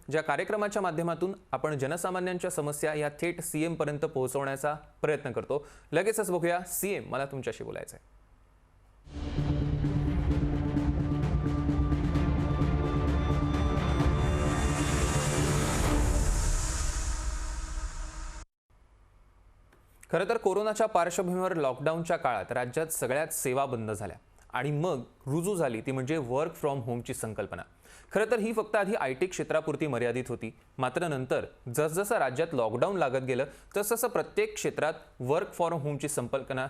ज्या कार्यक्रमाच्या माध्यमातून आपण जनसामान्यांच्या समस्या या थेट सीएम पर्यंत पोहोचवण्याचा प्रयत्न करतो। लगेचच बघूया सीएम मला तुमच्याशी बोलायचं आहे। खरं तर कोरोनाच्या पार्श्वभूमीवर लॉकडाऊनच्या काळात राज्यात सगळ्याच सेवा बंद झाल्या आणि मग रुजू झाली ती म्हणजे वर्क फ्रॉम होमची संकल्पना। खरं तर ही फक्त आधी आयटी क्षेत्रापुरती मर्यादित होती, मात्र नंतर जसजसं राज्यात लॉकडाऊन लागत गेलं तसतसं प्रत्येक क्षेत्रात वर्क फ्रॉम होमची संकल्पना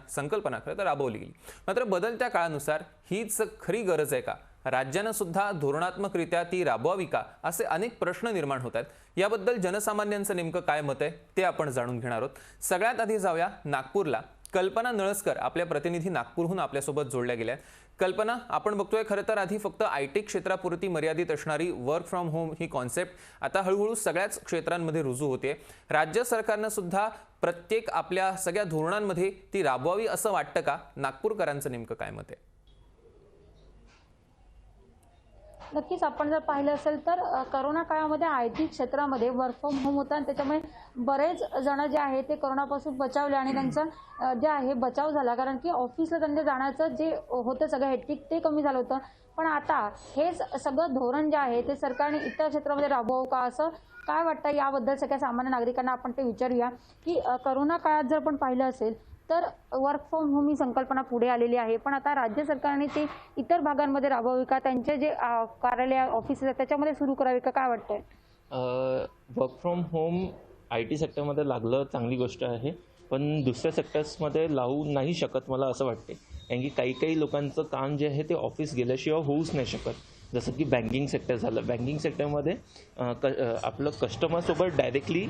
खरं तर राबवली गेली। मात्र बदलत्या काळानुसार हीच खरी गरज आहे का, राज्यानं सुद्धा धोरणात्मकरित्या ती राबवावी का, असे अनेक प्रश्न निर्माण होतात। याबद्दल जनसामान्यांचं नेमकं काय मत आहे ते आपण जाणून घेणार आहोत। सगळ्यात आधी जाऊया नागपूरला। कल्पना नळसकर आपल्या प्रतिनिधी नागपूरहून आपल्यासोबत जोडल्या गेल्या। कल्पना, आपण बघतोय खरं तर आधी फक्त आयटी क्षेत्रापुरती मर्यादित असणारी work from home he concept आता हळूहळू सगळ्याच क्षेत्रांमध्ये रुजू होते। राज्य सरकारनं सुद्धा प्रत्येक आपल्या सगळ्या धोरणांमध्ये ती राबवावी असं वाटतं का? नागपूरकरांचं नेमकं काय मत आहे? नक्कीच आपण जर पाहिलं असेल तर कोरोना काळामध्ये आयटी क्षेत्रामध्ये वर्क फ्रॉम होम होता आणि त्याच्यामुळे बरेच जण जे आहे ते कोरोनापासून बचावले आणि त्यांचा जे आहे बचाव झाला, कारण की ऑफिसला त्यांच्या जाण्याचं जे होतं सगळं हेक्टिक ते कमी झालं होतं। पण आता हे सगळं धोरण जे आहे ते सरकारने इतर क्षेत्रामध्ये राबवावं का, असं काय वाटतं याबद्दल सगळ्या सामान्य नागरिकांना आपण ते विचारूया की कोरोना काळात जर आपण पाहिलं असेल तर वर्क फ्रॉम होम ही संकल्पना पुढे आलेली आहे, पण आता राज्य सरकारने ते इतर भागांमध्ये राबवावी का, त्यांचे जे कार्यालय ऑफिस आहेत त्याच्यामध्ये सुरू करावी का, काय वाटतंय? वर्क फ्रॉम होम आयटी सेक्टरमध्ये लागलं चांगली गोष्ट आहे, पण दुसऱ्या सेक्टर्समध्ये लावू नाही शकत मला असं वाटते। कारण की काही लोकांचं काम जे आहे ते ऑफिस गेल्याशिवाय होऊच नाही शकत। जसं की बँकिंग सेक्टर झालं, बँकिंग सेक्टरमध्ये आपलं कस्टमरसोबत डायरेक्टली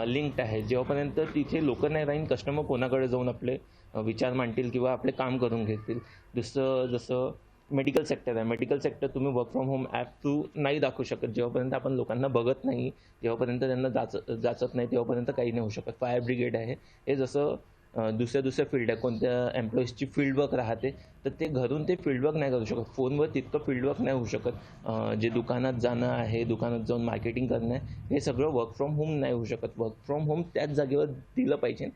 लिंक्ड आहे। जेव्हापर्यंत तिथे लोक नाही राहीन, कस्टमर कोणाकडे जाऊन आपले विचार मांडतील किंवा आपले काम करून घेतील। दुसरं जसं मेडिकल सेक्टर आहे, मेडिकल सेक्टर तुम्ही work from home app through नाही दाखवू शकत। जेव्हापर्यंत आपण लोकांना बघत नाही, जेव्हापर्यंत त्यांना जाचत नाही, तेव्हापर्यंत काही नाही होऊ शकत। फायर ब्रिगेड आहे, हे जसं दुसऱ्या फील्ड आहे, कोणत्या एम्प्लॉईजची फील्डवर्क राहते तर ते घरून ते फील्डवर्क नाही करू शकत, फोनवर तितकं फील्डवर्क नाही होऊ शकत। जे दुकानात जाणं आहे, दुकानात जाऊन मार्केटिंग करणं आहे, हे सगळं वर्क फ्रॉम होम नाही होऊ शकत। वर्क फ्रॉम होम त्याच जागेवर दिलं पाहिजे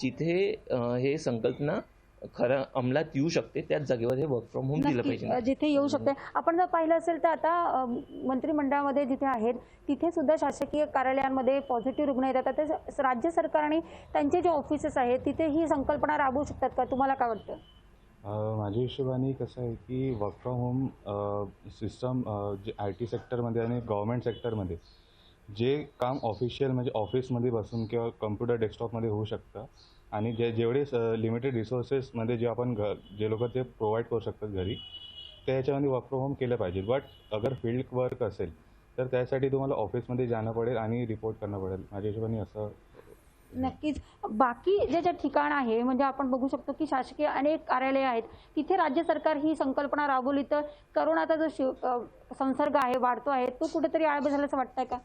जिथे हे संकल्पना खरं अंमलात येऊ शकते, त्याच जागेवर हे वर्क फ्रॉम होम दिलं पाहिजे जिथे येऊ शकते। आपण जर पाहिलं असेल तर आता मंत्रिमंडळामध्ये जिथे आहेत तिथे सुद्धा शासकीय कार्यालयांमध्ये पॉझिटिव्ह रुग्ण येतात, तर राज्य सरकारने त्यांचे जे ऑफिसेस आहेत तिथे ही संकल्पना राबवू शकतात का, तुम्हाला काय वाटतं? माझ्या हिशोबाने कसं आहे की वर्क फ्रॉम होम सिस्टम जे आयटी सेक्टरमध्ये आणि गव्हर्नमेंट सेक्टरमध्ये जे काम ऑफिशियल म्हणजे ऑफिसमध्ये बसून किंवा कम्प्युटर डेस्कटॉपमध्ये होऊ शकतं आणि जेवढे लिमिटेड रिसोर्सेसमध्ये जे आपण जे लोक ते प्रोव्हाइड करू शकतात घरी, त्याच्यामध्ये वर्क फ्रॉम होम केलं पाहिजे। बट अगर फील्ड वर्क असेल तर त्यासाठी तुम्हाला ऑफिसमध्ये जाणं पडेल आणि रिपोर्ट करणं पडेल, माझ्या हिशोबाने असं। नक्कीच बाकी जे ठिकाण आहे म्हणजे आपण बघू शकतो की शासकीय अनेक कार्यालय आहेत तिथे राज्य सरकार ही संकल्पना राबवली तर कोरोनाचा जो संसर्ग आहे वाढतो आहे तो कुठेतरी आळा झाला असं वाटतंय का?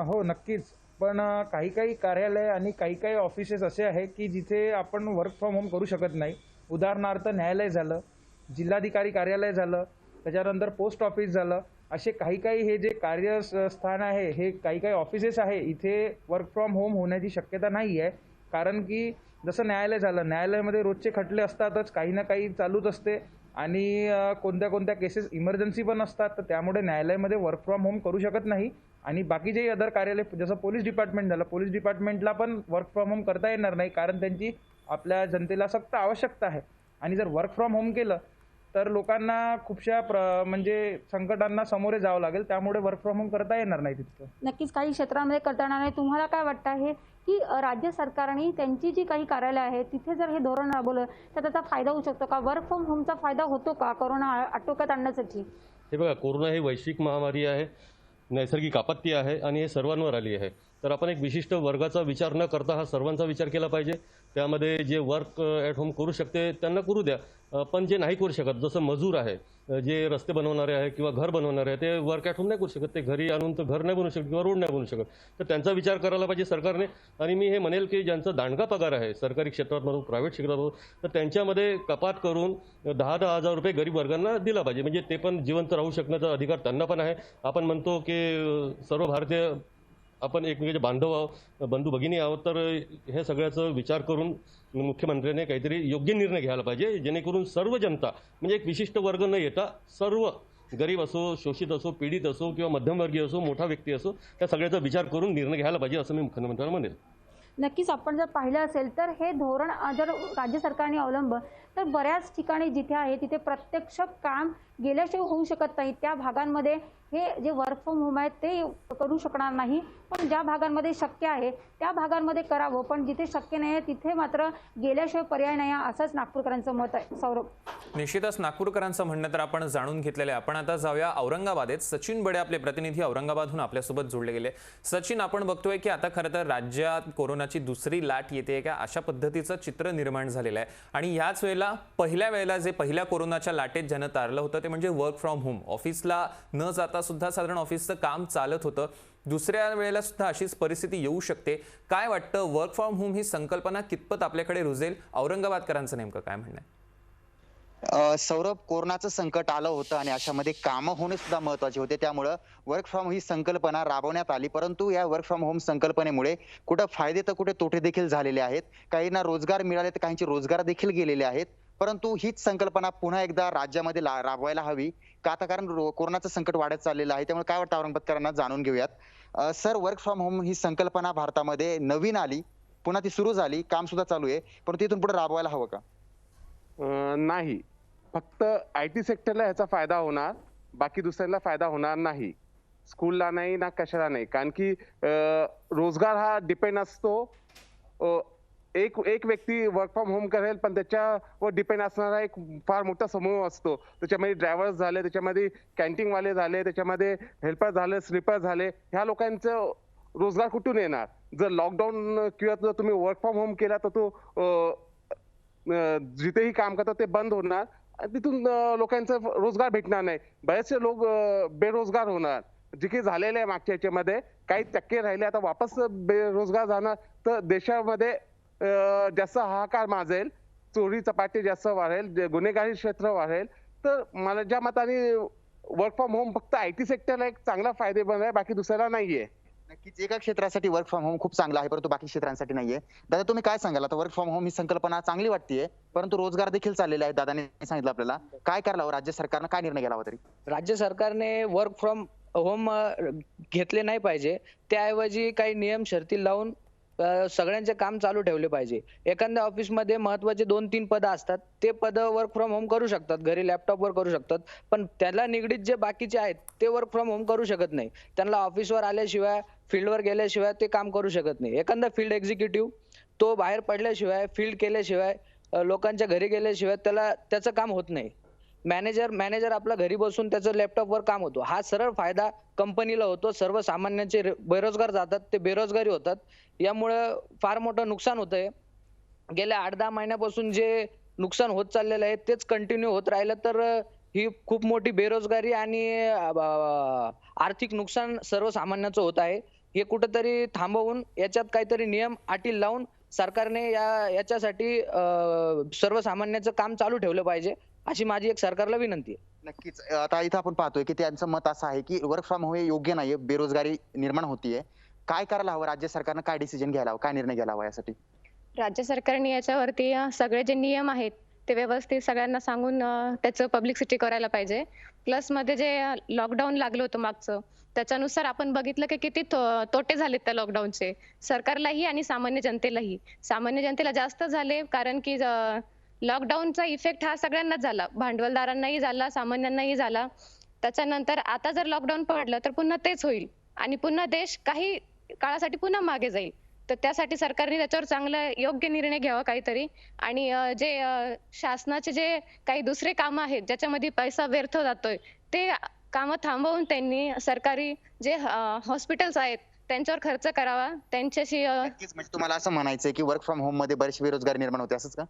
हो नक्कीच, पण काही कार्यालय आणि काही ऑफिसेस असे आहे की जिथे आपण वर्क फ्रॉम होम करू शकत नाही। उदाहरणार्थ न्यायालय झालं, जिल्हाधिकारी कार्यालय झालं, त्याच्यानंतर पोस्ट ऑफिस झालं, असे काही हे जे कार्यस्थान आहे हे काही ऑफिसेस आहे इथे वर्क फ्रॉम होम होण्याची शक्यता नाही आहे। कारण की जसं न्यायालय झालं, न्यायालयामध्ये रोजचे खटले असतातच, काही ना काही चालूच असते आणि कोणत्या केसेस इमर्जन्सी पण असतात, तर त्यामुळे न्यायालयामध्ये वर्क फ्रॉम होम करू शकत नाही। आणि बाकीचे अदर कार्यालय जसं पोलीस डिपार्टमेंट झालं, पोलीस डिपार्टमेंटला पण वर्क फ्रॉम होम करता येणार नाही, कारण त्यांची आपल्या जनतेला सक्त आवश्यकता आहे। आणि जर वर्क फ्रॉम होम केलं तर लोकांना खूपशा म्हणजे संकटांना सामोरे जावं लागेल, त्यामुळे वर्क फ्रॉम होम करता येणार नाही तितकं। नक्कीच काही क्षेत्रांमध्ये करता येणार नाही। तुम्हाला काय वाटतं आहे की राज्य सरकारने त्यांची जी काही कार्यालय आहेत तिथे जर हे धोरण राबवलं तर त्याचा फायदा होऊ शकतो का? वर्क फ्रॉम होमचा फायदा होतो का कोरोना आटोक्यात आणण्यासाठी? हे बघा, कोरोना ही वैश्विक महामारी आहे, नैसर्गिक आपत्ती आहे आणि हे सर्वांवर आली आहे। तर आपण एक विशिष्ट वर्गाचा विचार न करता हा सर्वांचा विचार केला पाहिजे. त्यामध्ये जे वर्क ॲट होम करू शकते त्यांना करू द्या, पण जे नाही करू शकत, जसं मजूर आहे, जे रस्ते बनवणारे आहे किंवा घर बनवणारे आहे, ते वर्क ॲट होम नाही करू शकत, ते घरी आणून तर घर नाही बनवू शकत किंवा रोड नाही बनवू शकत. तर त्यांचा विचार करायला पाहिजे सरकारने. आणि मी हे म्हणेल की ज्यांचा दांडगा पगार आहे सरकारी क्षेत्रात म्हणून प्रायव्हेट क्षेत्रात म्हणून, तर त्यांच्यामध्ये कपात करून 10-10 हजार रुपये गरीब वर्गांना दिला पाहिजे. म्हणजे ते पण जिवंत राहू शकण्याचा अधिकार त्यांना पण आहे. आपण म्हणतो की सर्व भारतीय आपण एकमेकांचे बांधव आहोत, बंधू भगिनी आहोत. तर हे सगळ्याचा विचार करून मुख्यमंत्र्यांनी काहीतरी योग्य निर्णय घ्यायला पाहिजे, जेणेकरून सर्व जनता म्हणजे एक विशिष्ट वर्ग न येता सर्व गरीब असो, शोषित असो, पीडित असो किंवा मध्यमवर्गीय असो, मोठा व्यक्ती असो, त्या सगळ्याचा विचार करून निर्णय घ्यायला पाहिजे असं मी मुख्यमंत्र्यांना म्हणेल. नक्कीच आपण जर पाहिलं असेल तर हे धोरण जर राज्य सरकारने अवलंबलं तर बऱ्याच ठिकाणी जिथे आहे तिथे प्रत्यक्ष काम गेल्याशिवाय होऊ शकत नाही. त्या भागांमध्ये हे जे वर्क फ्रॉम होम आहे ते करू शकणार नाही, पण ज्या भागांमध्ये शक्य आहे त्या भागांमध्ये करावं, पण जिथे शक्य नाही आहे तिथे मात्र गेल्याशिवाय पर्याय नाही आहे, असंच नागपूरकरांचं मत आहे. सौरभ. निश्चितच नागपूरकरांचं म्हणणं तर आपण जाणून घेतलेलं आहे. आपण आता जाऊया औरंगाबादेत. सचिन बडे आपले प्रतिनिधी औरंगाबादहून आपल्यासोबत जोडले गेले. सचिन, आपण बघतोय की आता खरं तर राज्यात कोरोनाची दुसरी लाट येते का अशा पद्धतीचं चित्र निर्माण झालेलं आहे. आणि याच वेळेला पहिल्या वेळेला जे पहिल्या कोरोनाच्या लाटेत ज्यानं तारलं होतं ते म्हणजे वर्क फ्रॉम होम. ऑफिसला न जाता सुद्धा साधारण ऑफिसचं काम चालत होतं. दुसऱ्या वेळेला सुद्धा अशीच परिस्थिती येऊ शकते. काय वाटतं, वर्क फ्रॉम होम ही संकल्पना कितपत आपल्याकडे रुजेल? औरंगाबादकरांचं नेमकं काय म्हणणं आहे? सौरभ, कोरोनाचं संकट आलं होतं आणि अशामध्ये कामं होणे सुद्धा महत्वाचे होते. त्यामुळं वर्क फ्रॉम ही संकल्पना राबवण्यात आली. परंतु या वर्क फ्रॉम होम संकल्पनेमुळे कुठं फायदे तर कुठे तोटे देखील झालेले आहेत. काहींना रोजगार मिळाले तर काहींचे रोजगार देखील गेलेले आहेत. परंतु हीच संकल्पना पुन्हा एकदा राज्यामध्ये राबवायला हवी का? आता कारण कोरोनाचं संकट वाढत चाललेलं आहे. त्यामुळे काय वाटतं औरंगाबादकरांना जाणून घेऊयात. सर, वर्क फ्रॉम होम ही संकल्पना भारतामध्ये नवीन आली, पुन्हा ती सुरू झाली, काम सुद्धा चालू आहे, पण तिथून पुढे राबवायला हवं का? नाही, फक्त IT सेक्टरला ह्याचा फायदा होणार, बाकी दुसऱ्याला फायदा होणार नाही. स्कूलला नाही ना कशाला नाही, कारण की रोजगार हा डिपेंड असतो. एक व्यक्ती वर्क फ्रॉम होम करेल, पण त्याच्यावर डिपेंड असणारा एक फार मोठा समूह असतो. त्याच्यामध्ये ड्रायव्हर्स झाले, त्याच्यामध्ये कॅन्टीन वाले झाले, त्याच्यामध्ये हेल्पर झाले, स्लीपर झाले. ह्या लोकांचं रोजगार कुठून येणार? जर लॉकडाऊन किंवा जर तुम्ही वर्क फ्रॉम होम केला तर तो जिथेही काम करतात ते बंद होणार. तिथून लोकांचा रोजगार भेटणार नाही. बरेचसे लोक बेरोजगार होणार. जे काही झालेले आहे मागच्या याच्यामध्ये काही टक्के राहिले, आता वापस बेरोजगार जाणार. तर देशामध्ये जास्त हाहाकार माजेल, चोरी चपाटी जास्त वाढेल, गुन्हेगारी क्षेत्र वाढेल. तर मला ज्या मताने वर्क फ्रॉम होम फक्त IT सेक्टरला एक चांगला फायदेमंद आहे, बाकी दुसऱ्याला नाहीये. नक्कीच एका क्षेत्रासाठी वर्क फ्रॉम होम खूप चांगला आहे, परंतु बाकी क्षेत्रांसाठी नाहीये. दादा, तुम्ही काय सांगाल? आता वर्क फ्रॉम होम ही संकल्पना चांगली वाटतेय, परंतु रोजगार देखील चाललेले आहेत. दादाने सांगितलं आपल्याला. काय करायला हवं? राज्य सरकारनं काय निर्णय घ्यावा तरी? राज्य सरकारने वर्क फ्रॉम होम घेतले नाही पाहिजे. त्याऐवजी काही नियम शर्ती लावून सगळ्यांचे काम चालू ठेवले पाहिजे. एखाद्या ऑफिसमध्ये महत्वाचे 2-3 पदं असतात, ते पदं वर्क फ्रॉम होम करू शकतात, घरी लॅपटॉपवर करू शकतात. पण त्याला निगडीत जे बाकीचे आहेत ते वर्क फ्रॉम होम करू शकत नाही. त्यांना ऑफिसवर आल्याशिवाय, फील्डवर गेल्याशिवाय ते काम करू शकत नाही. एखादा फील्ड एक्झिक्युटिव्ह तो बाहेर पडल्याशिवाय, फील्ड केल्याशिवाय, लोकांच्या घरी गेल्याशिवाय त्याचं काम होत नाही. मॅनेजर आपला घरी बसून त्याचं लॅपटॉपवर काम होतो. हा सरळ फायदा कंपनीला होतो. सर्वसामान्यांचे बेरोजगार जातात, ते बेरोजगारी होतात. यामुळे फार मोठं नुकसान होतंय. गेल्या 8-10 महिन्यापासून जे नुकसान होत चाललेलं आहे तेच कंटिन्यू होत राहिलं तर ही खूप मोठी बेरोजगारी आणि आर्थिक नुकसान सर्वसामान्यांचं होत आहे. हे कुठंतरी थांबवून याच्यात काहीतरी नियम अटी लावून सरकारने याच्यासाठी सर्वसामान्यांचं काम चालू ठेवलं पाहिजे, अशी माझी एक सरकारला विनंती आहे. नक्कीच. आता इथं आपण पाहतोय की त्यांचं मत असं आहे की वर्क फ्रॉम होम हे योग्य नाहीये, बेरोजगारी निर्माण होतीये. काय करायला हवं? राज्य सरकारनं काय डिसिजन घ्यायला हवं? काय निर्णय घ्यायला हवा यासाठी? राज्य सरकारने याच्यावरती सगळे जे नियम आहेत ते व्यवस्थित सगळ्यांना सांगून त्याचं पब्लिसिटी करायला पाहिजे. प्लस मध्ये जे लॉकडाऊन लागलं होतं मागचं, त्याच्यानुसार आपण बघितलं की किती तोटे झालेत त्या लॉकडाऊनचे, सरकारलाही आणि सामान्य जनतेलाही. सामान्य जनतेला जास्त झाले कारण की लॉकडाऊनचा इफेक्ट हा सगळ्यांनाच झाला, भांडवलदारांनाही झाला, सामान्यांनाही झाला. त्याच्यानंतर आता जर लॉकडाऊन पडलं तर पुन्हा तेच होईल आणि पुन्हा देश काही काळासाठी पुन्हा मागे जाईल. तर त्यासाठी सरकारने त्याच्यावर चांगला योग्य निर्णय घ्यावा काहीतरी. आणि जे शासनाचे जे काही दुसरे कामं आहेत ज्याच्यामध्ये पैसा व्यर्थ जातोय ते कामं थांबवून त्यांनी सरकारी जे हॉस्पिटल्स आहेत त्यांच्यावर खर्च करावा, त्यांच्याशी नक्कीच, म्हणजे तुम्हाला असं म्हणायचंय की वर्क फ्रॉम होम मध्ये बरेचसे बेरोजगार निर्माण होते, असंच का?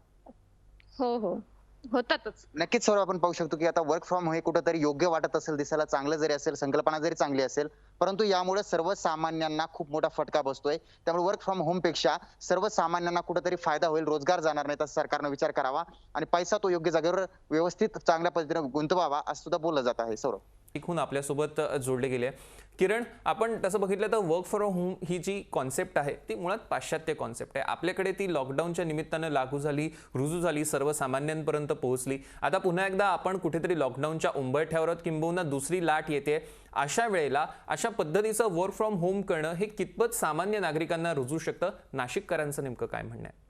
हो हो होतातच. नक्कीच सर, आपण पाहू शकतो की आता वर्क फ्रॉम हे कुठेतरी योग्य वाटत असेल, दिसायला चांगलं जरी असेल, संकल्पना जरी चांगली असेल, परंतु यामुळे सर्वसामान्यांना खूप मोठा फटका बसतोय. त्यामुळे वर्क फ्रॉम होम पेक्षा सर्वसामान्यांना कुठेतरी फायदा होईल, रोजगार जाणार नाही, तर सरकारनं विचार करावा आणि पैसा तो योग्य जागेवर व्यवस्थित चांगल्या पद्धतीने गुंतवावा, असं सुद्धा बोललं जात आहे. सौरभ इथून आपल्यासोबत जोडले गेले. किरण, आपण तसं बघितलं तर वर्क फ्रॉम होम ही जी कॉन्सेप्ट आहे ती मुळात पाश्चात्य कॉन्सेप्ट आहे. आपल्याकडे ती लॉकडाऊनच्या निमित्तानं लागू झाली, रुजू झाली, सर्वसामान्यांपर्यंत पोहोचली. आता पुन्हा एकदा आपण कुठेतरी लॉकडाऊनच्या उंबरठ्यावर आहोत, किंबहुना दुसरी लाट येते. अशा वेळेला अशा पद्धतीचं वर्क फ्रॉम होम करणं हे कितपत सामान्य नागरिकांना रुजू शकतं? नाशिककरांचं नेमकं काय म्हणणं आहे?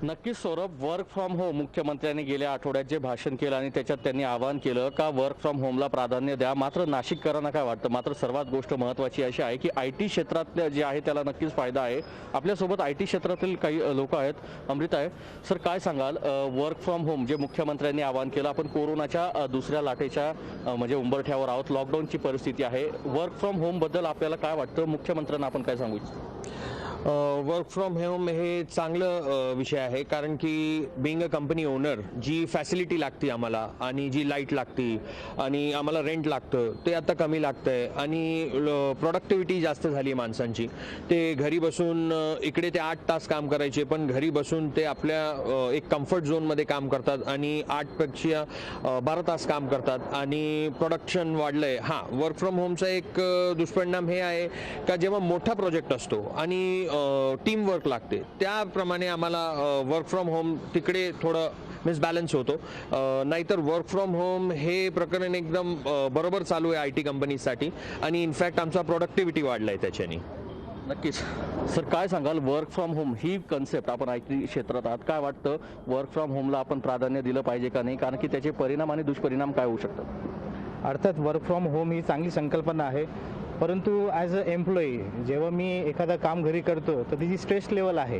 नक्कीच सौरभ, वर्क फ्रॉम होम मुख्यमंत्र्यांनी गेल्या आठवड्यात जे भाषण केलं आणि त्याच्यात त्यांनी आवाहन केलं का वर्क फ्रॉम होमला प्राधान्य द्या. मात्र नाशिककरांना काय वाटतं? मात्र सर्वात गोष्ट महत्त्वाची अशी आहे की IT क्षेत्रात जे आहे त्याला नक्कीच फायदा आहे. आपल्यासोबत IT क्षेत्रातील काही लोक आहेत. अमृता आहे सर, काय सांगाल वर्क फ्रॉम होम जे मुख्यमंत्र्यांनी आवाहन केलं? आपण कोरोनाच्या दुसऱ्या लाटेच्या म्हणजे उंबरठ्यावर आहोत, लॉकडाऊनची परिस्थिती आहे. वर्क फ्रॉम होम बद्दल आपल्याला काय वाटतं? मुख्यमंत्र्यांना आपण काय सांगू इच्छितो? वर्क फ्रॉम होम हे चांगलं विषय आहे, कारण की बिंग अ कंपनी ओनर जी फॅसिलिटी लागते आम्हाला आणि जी लाईट लागते आणि आम्हाला रेंट लागतं ते आता कमी लागतंय आणि प्रोडक्टिव्हिटी जास्त झाली माणसांची. ते घरी बसून इकडे ते 8 तास काम करायचे, पण घरी बसून ते आपल्या एक कम्फर्ट झोनमध्ये काम करतात आणि 8 पेक्षा 12 तास काम करतात आणि प्रोडक्शन वाढलंय. हां, वर्क फ्रॉम होमचा एक दुष्परिणाम हे आहे का जेव्हा मोठा प्रोजेक्ट असतो आणि टीम वर्क लागते, त्याप्रमाणे आम्हाला वर्क फ्रॉम होम तिकडे थोडं मिसबॅलन्स होतो. नाहीतर वर्क फ्रॉम होम हे प्रकरण एकदम बरोबर चालू आहे IT कंपनीसाठी आणि इनफॅक्ट आमचा प्रोडक्टिव्हिटी वाढलाय त्याच्याने. नक्कीच सर, काय सांगाल वर्क फ्रॉम होम ही कन्सेप्ट, आपण IT क्षेत्रात आहात, काय वाटतं वर्क फ्रॉम होमला आपण प्राधान्य दिलं पाहिजे का नाही? कारण की त्याचे परिणाम आणि दुष्परिणाम काय होऊ शकतात? अर्थात वर्क फ्रॉम होम ही चांगली संकल्पना आहे, परंतु ॲज अ एम्प्लॉई जेव्हा मी एखादं काम घरी करतो तर ती जी स्ट्रेस लेवल आहे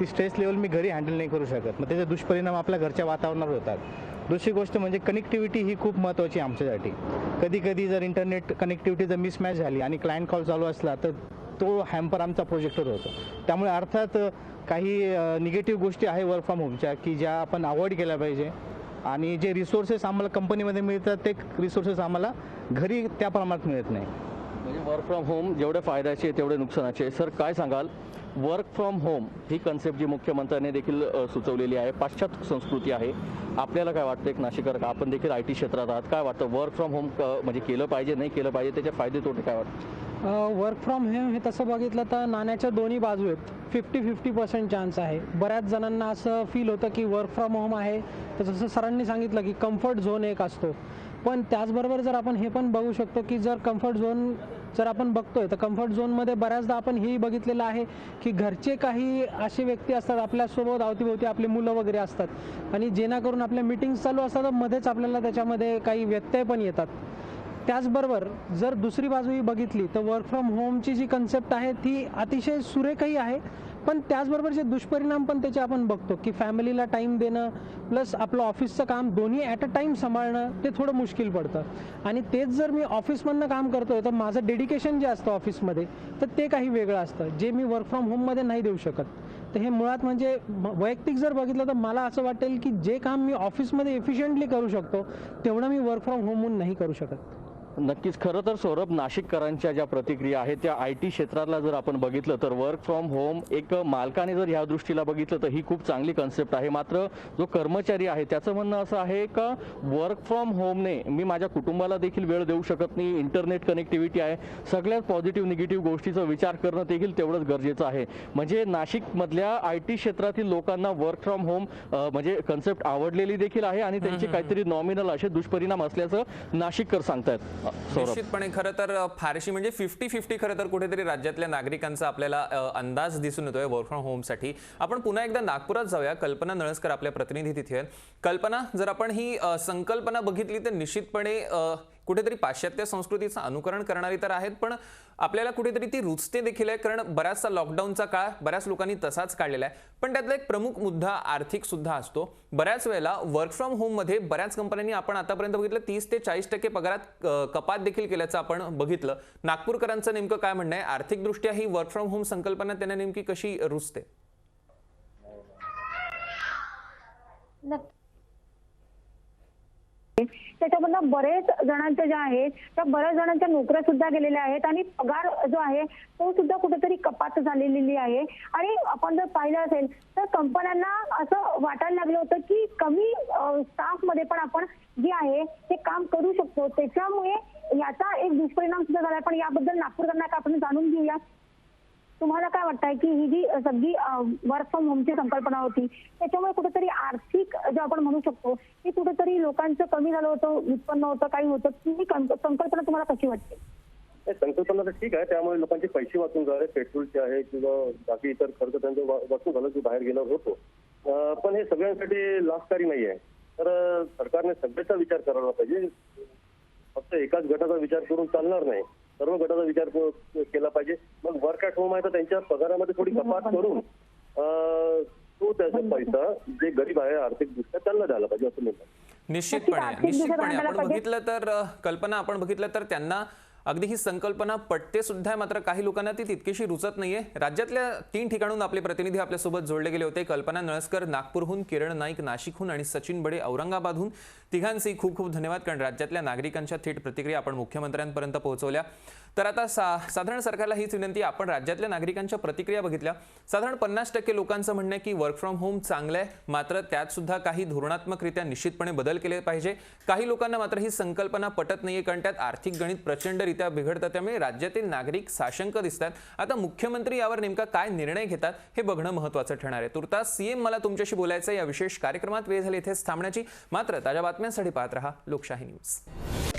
ती स्ट्रेस लेवल मी घरी हँडल नाही करू शकत. मग त्याचे दुष्परिणाम आपल्या घरच्या वातावरणावर होतात. दुसरी गोष्ट म्हणजे कनेक्टिव्हिटी ही खूप महत्त्वाची आहे आमच्यासाठी. कधी कधी जर इंटरनेट कनेक्टिव्हिटी जर मिसमॅच झाली आणि क्लायंट कॉल चालू असला तर तो हॅम्पर आमचा प्रोजेक्टर होतो. त्यामुळे अर्थात काही निगेटिव्ह गोष्टी आहे वर्क फ्रॉम होमच्या की ज्या आपण अवॉइड केल्या पाहिजे आणि जे रिसोर्सेस आम्हाला कंपनीमध्ये मिळतात ते रिसोर्सेस आम्हाला घरी त्या प्रमाणात मिळत नाही. म्हणजे वर्क फ्रॉम होम जेवढे फायद्याचे तेवढे नुकसानाचे. सर, काय सांगाल वर्क फ्रॉम होम ही कन्सेप्ट जी मुख्यमंत्र्यांनी देखील सुचवलेली आहे, पाश्चात्य संस्कृती आहे, आपल्याला काय वाटतं? एक नाशिकर आपण देखील IT क्षेत्रात आहात, काय वाटतं वर्क फ्रॉम होम म्हणजे केलं पाहिजे नाही केलं पाहिजे, त्याचे फायदे तोटे काय वाटतं? वर्क फ्रॉम होम हे तसं बघितलं तर नाण्याच्या दोन्ही बाजू आहेत. 50-50% चान्स आहे. बऱ्याच जणांना असं फील होतं की वर्क फ्रॉम होम आहे तर जसं सरांनी सांगितलं की कम्फर्ट झोन एक असतो, पण त्याचबरोबर जर आपण हे पण बघू शकतो की जर कम्फर्ट झोन जर आपण बघतोय तर कम्फर्ट झोनमध्ये बऱ्याचदा आपण हेही बघितलेलं आहे की घरचे काही असे व्यक्ती असतात आपल्यासोबत, अवतीभोवती आपली मुलं वगैरे असतात आणि जेणेकरून आपल्या मीटिंग्स चालू असतात तर मध्येच आपल्याला त्याच्यामध्ये काही व्यत्यय पण येतात. त्याचबरोबर जर दुसरी बाजूही बघितली तर वर्क फ्रॉम होमची जी कन्सेप्ट आहे ती अतिशय सुरेखही आहे, पण त्याचबरोबर जे दुष्परिणाम पण त्याचे आपण बघतो की फॅमिलीला टाईम देणं प्लस आपलं ऑफिसचं काम दोन्ही ॲट अ टाईम सांभाळणं ते थोडं मुश्किल पडतं. आणि तेच जर मी ऑफिसमधनं काम करतोय तर माझं डेडिकेशन जे असतं ऑफिसमध्ये तर ते काही वेगळं असतं जे मी वर्क फ्रॉम होममध्ये नाही देऊ शकत. तर हे मुळात म्हणजे वैयक्तिक जर बघितलं तर मला असं वाटेल की जे काम मी ऑफिसमध्ये एफिशियंटली करू शकतो तेवढं मी वर्क फ्रॉम होमहून नाही करू शकत. नक्कीच. खरं तर सौरभ, नाशिककरांच्या ज्या प्रतिक्रिया आहेत त्या IT क्षेत्रातला जर आपण बघितलं तर वर्क फ्रॉम होम एक मालकाने जर ह्या दृष्टीला बघितलं तर ही खूप चांगली कन्सेप्ट आहे. मात्र जो कर्मचारी आहे त्याचं म्हणणं असं आहे का वर्क फ्रॉम होमने मी माझ्या कुटुंबाला देखील वेळ देऊ शकत नाही, इंटरनेट कनेक्टिव्हिटी आहे, सगळ्यात पॉझिटिव्ह निगेटिव्ह गोष्टीचा विचार करणं देखील तेवढंच गरजेचं आहे. म्हणजे नाशिकमधल्या IT क्षेत्रातील लोकांना वर्क फ्रॉम होम म्हणजे कन्सेप्ट आवडलेली देखील आहे आणि त्यांचे काहीतरी नॉमिनल असे दुष्परिणाम असल्याचं नाशिककर सांगतायत. निश्चितपणे खरं तर फारशी म्हणजे 50-50 खरं तर कुठेतरी राज्यातल्या नागरिकांचा आपल्याला अंदाज दिसून येतोय वर्क फ्रॉम होमसाठी. आपण पुन्हा एकदा नागपुरात जाऊया. कल्पना नळसकर आपल्या प्रतिनिधी तिथे आहेत. कल्पना, जर आपण ही संकल्पना बघितली तर निश्चितपणे कुठेतरी पाश्चात्य संस्कृतीचं अनुकरण करणारी तर आहेत, पण आपल्याला कुठेतरी ती रुचते देखील आहे, कारण बराचसा लॉकडाऊनचा काळ बऱ्याच लोकांनी तसाच काढलेला आहे. पण त्यातला एक प्रमुख मुद्दा आर्थिक सुद्धा असतो. बऱ्याच वेळेला वर्क फ्रॉम होम मध्ये बऱ्याच कंपन्यांनी आपण आतापर्यंत बघितलं 30 ते 40% पगारात कपात देखील केल्याचं आपण बघितलं. नागपूरकरांचं नेमकं काय म्हणणं आहे? आर्थिकदृष्ट्या ही वर्क फ्रॉम होम संकल्पना त्यांना नेमकी कशी रुचते? त्याच्यामधनं बरेच जणांच्या ज्या आहेत त्या बऱ्याच जणांच्या नोकऱ्या सुद्धा गेलेल्या आहेत आणि पगार जो आहे तो सुद्धा कुठेतरी कपात झालेली आहे. आणि आपण जर पाहिलं असेल तर कंपन्यांना असं वाटायला लागलं होतं की कमी स्टाफ मध्ये पण आपण जे आहे ते काम करू शकतो. त्याच्यामुळे याचा एक दुष्परिणाम सुद्धा झाला. पण याबद्दल नागपूरकरांना आपण जाणून घेऊया. तुम्हाला काय वाटतंय की ही जी सगळी वर्क फ्रॉम होमची संकल्पना होती त्याच्यामुळे कुठेतरी आर्थिक जे आपण म्हणू शकतो ती कुठेतरी लोकांचं कमी झालं होतं, उत्पन्न होतं, काही होतं, ही संकल्पना तुम्हाला कशी वाटते? संकल्पना तर ठीक आहे, त्यामुळे लोकांचे पैसे वाचून झाले, पेट्रोलचे आहे किंवा बाकी इतर खर्च त्यांचं वाचून झालं, जो बाहेर गेला होतो. पण हे सगळ्यांसाठी लाभकारी नाही आहे. तर सरकारने सगळ्याचा विचार करायला पाहिजे. फक्त एकाच गटाचा विचार करून चालणार नाही, सर्व गटाचा विचार केला पाहिजे. मग वर्क ॲट होम आहे तर त्यांच्या पगारामध्ये थोडी कपात करून तो त्याचा पैसा जे गरीब आहे आर्थिकदृष्ट्या त्यांना द्यायला पाहिजे असं म्हणतात. निश्चितपणे आपण बघितलं तर कल्पना आपण बघितलं तर त्यांना अगदी ही संकल्पना पटते सुद्धा, मात्र काही लोकांना ती तितकीशी रुचत नाहीये. राज्यातल्या 3 ठिकाणून आपले प्रतिनिधी आपल्यासोबत जोडले गेले होते. कल्पना नळसकर नागपूरहून, किरण नाईक नाशिकहून आणि सचिन बडे औरंगाबादहून. तिघांचे खूप खूप धन्यवाद, कारण राज्यातल्या नागरिकांच्या थेट प्रतिक्रिया आपण मुख्यमंत्र्यांपर्यंत पोहोचवल्या. तर आता साधारण सरकारला हीच विनंती, आपण राज्यातल्या नागरिकांच्या प्रतिक्रिया बघितल्या. साधारण 50% लोकांचं म्हणणं आहे की वर्क फ्रॉम होम चांगलं आहे, मात्र त्यात सुद्धा काही धोरणात्मकरित्या निश्चितपणे बदल केले पाहिजे. काही लोकांना मात्र ही संकल्पना पटत नाहीये, कारण त्यात आर्थिक गणित प्रचंडरित्या बिघडतं. त्यामुळे राज्यातील नागरिक साशंक दिसतात. आता मुख्यमंत्री यावर नेमका काय निर्णय घेतात हे बघणं महत्त्वाचं ठरणार आहे. तुर्तास सीएम मला तुमच्याशी बोलायचं या विशेष कार्यक्रमात वेळ झाली इथेच थांबण्याची. मात्र ताज्या बातम्यांसाठी पाहत रहा लोकशाही न्यूज.